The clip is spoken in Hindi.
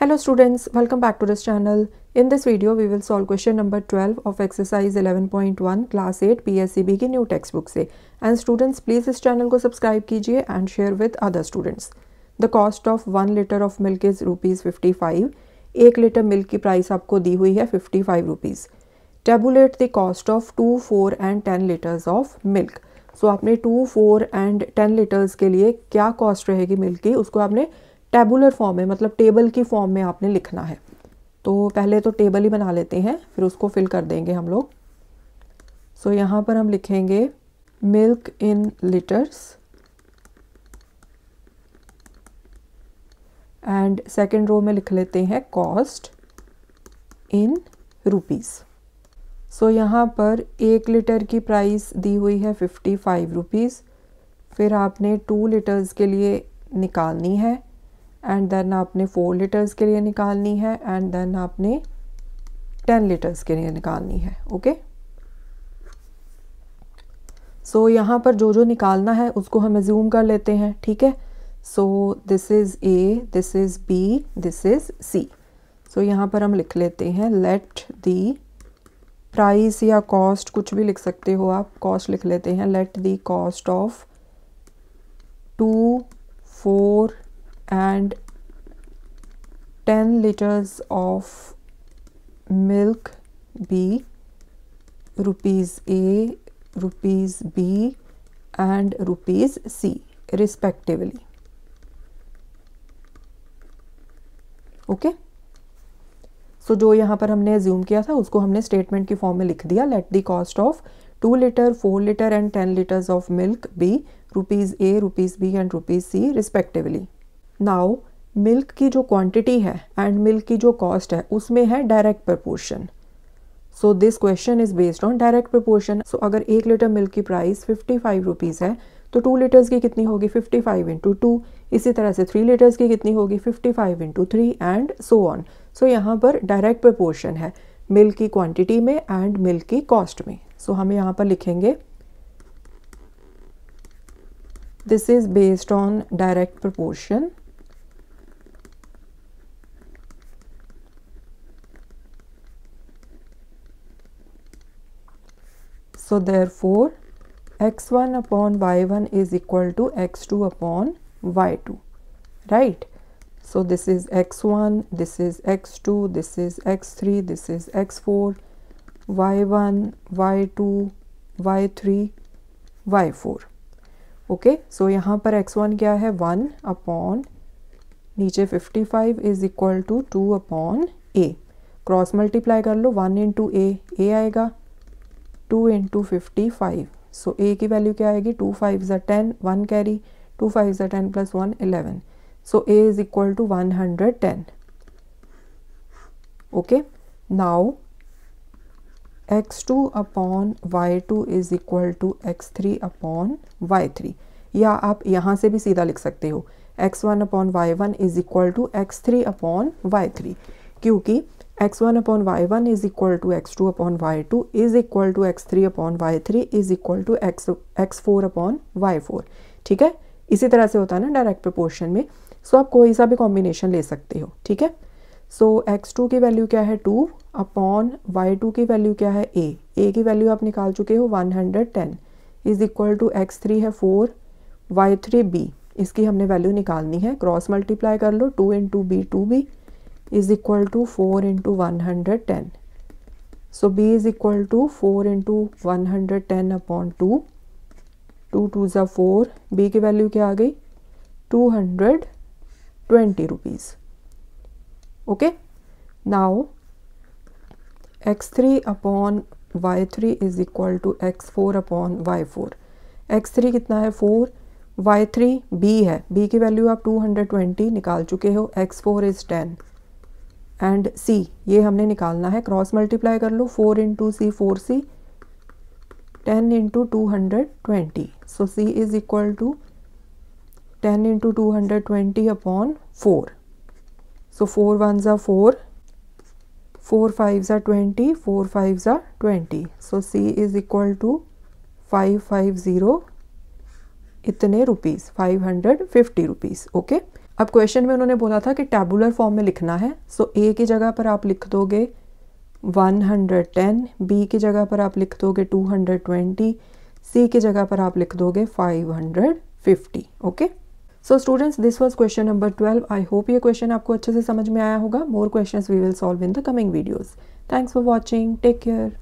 Hello students, welcome back to this channel. In this video, we will solve question number 12 of exercise 11.1 class 8 PSCB की new textbook से. And students, please इस channel को subscribe कीजिए and share with other students. The cost of 1 liter of milk is ₹55. 1 litre milk की प्राइस आपको दी हुई है ₹55. Tabulate the cost of 2, 4 and 10 liters of milk. So आपने 2, 4 and 10 liters के लिए क्या कॉस्ट रहेगी मिल्क की, उसको आपने टेबुलर फॉर्म में मतलब टेबल की फॉर्म में आपने लिखना है. तो पहले तो टेबल ही बना लेते हैं, फिर उसको फिल कर देंगे हम लोग. सो यहाँ पर हम लिखेंगे milk in litres and second row में लिख लेते हैं कॉस्ट इन रुपीज़. सो यहाँ पर 1 लीटर की प्राइस दी हुई है ₹55. फिर आपने 2 लीटर्स के लिए निकालनी है एंड देन आपने 4 लीटर्स के लिए निकालनी है एंड देन आपने 10 लीटर्स के लिए निकालनी है. ओके, सो यहाँ पर जो जो निकालना है उसको हम अज्यूम कर लेते हैं. ठीक है, so this is A, this is B, this is C. So यहाँ पर हम लिख लेते हैं लेट दी प्राइस या कॉस्ट, कुछ भी लिख सकते हो आप, कॉस्ट लिख लेते हैं. Let the cost of 2, 4 and 10 liters of milk be rupees A, rupees B and rupees C respectively. Okay, so जो यहाँ पर हमने अज्यूम किया था उसको हमने स्टेटमेंट की फॉर्म में लिख दिया. Let the cost of 2 litre, 4 litre and 10 litres of milk be rupees A, rupees B and rupees C respectively. Now milk की जो क्वांटिटी है एंड मिल्क की जो कॉस्ट है उसमें है direct proportion. So this question is based on direct proportion. So अगर 1 लीटर मिल्क की प्राइस ₹55 है तो 2 लीटर्स की कितनी होगी 55 × 2. इसी तरह से 3 लीटर्स की कितनी होगी 55 × 3 एंड सो ऑन. सो यहाँ पर डायरेक्ट प्रपोर्शन है मिल्क की क्वांटिटी में एंड मिल्क की कॉस्ट में. सो हम यहाँ पर लिखेंगे this is based on direct proportion. So therefore x1 upon y1 is equal to x2 upon y2, right? So this is x1, this is x2, this is x3, this is x4, y1, y2, y3, y4. Okay, so यहाँ पर x1 क्या है 1 upon नीचे 55 is equal to 2 upon a. Cross multiply कर लो, 1 into a आएगा, 2 into 55. सो a की वैल्यू क्या आएगी 2 5s are 10, 1 carry, 2 5s are 10 plus 1 11. So a is equal to 110. Okay, now x2 upon y2 is equal to x3 upon y3. या आप यहाँ से भी सीधा लिख सकते हो x1 upon y1 is equal to x3 upon y3, क्योंकि x1 upon y1 is equal to x2 upon y2 is equal to x3 upon y3 is equal to x4 upon y4. ठीक है, इसी तरह से होता है ना डायरेक्ट प्रोपोर्शन में. सो आप कोई सा भी कॉम्बिनेशन ले सकते हो. ठीक है, सो x2 की वैल्यू क्या है 2 अपॉन y2 की वैल्यू क्या है a की वैल्यू आप निकाल चुके हो 110 इज इक्वल टू x3 है 4, y3 b, इसकी हमने वैल्यू निकालनी है. क्रॉस मल्टीप्लाई कर लो, 2 into b 2b is equal to 4 into 110. So b is equal to 4 into 110 upon 2. 2 2s are 4. b की वैल्यू क्या आ गई 220 rupees. Okay, now x3 upon y3 is equal to x4 upon y4. x3 कितना है 4, y3 b है, b की वैल्यू आप 220 निकाल चुके हो, x4 is 10 एंड c ये हमने निकालना है. क्रॉस मल्टीप्लाई कर लो, 4 into c 4c, 10 into 220. So c is equal to 10 into 220 upon 4. So 4 1s are 4, 4 5s are 20, 4 5s are 20. So c is equal to 550 इतने रुपीज़ 550 रुपीज़. ओके, अब क्वेश्चन में उन्होंने बोला था कि टैबुलर फॉर्म में लिखना है, सो ए की जगह पर आप लिख दोगे 110, बी की जगह पर आप लिख दोगे 220, सी की जगह पर आप लिख दोगे 550। Okay, so students, this was question number 12। I hope ये क्वेश्चन आपको अच्छे से समझ में आया होगा। More questions we will solve in the coming videos. Thanks for watching, take care.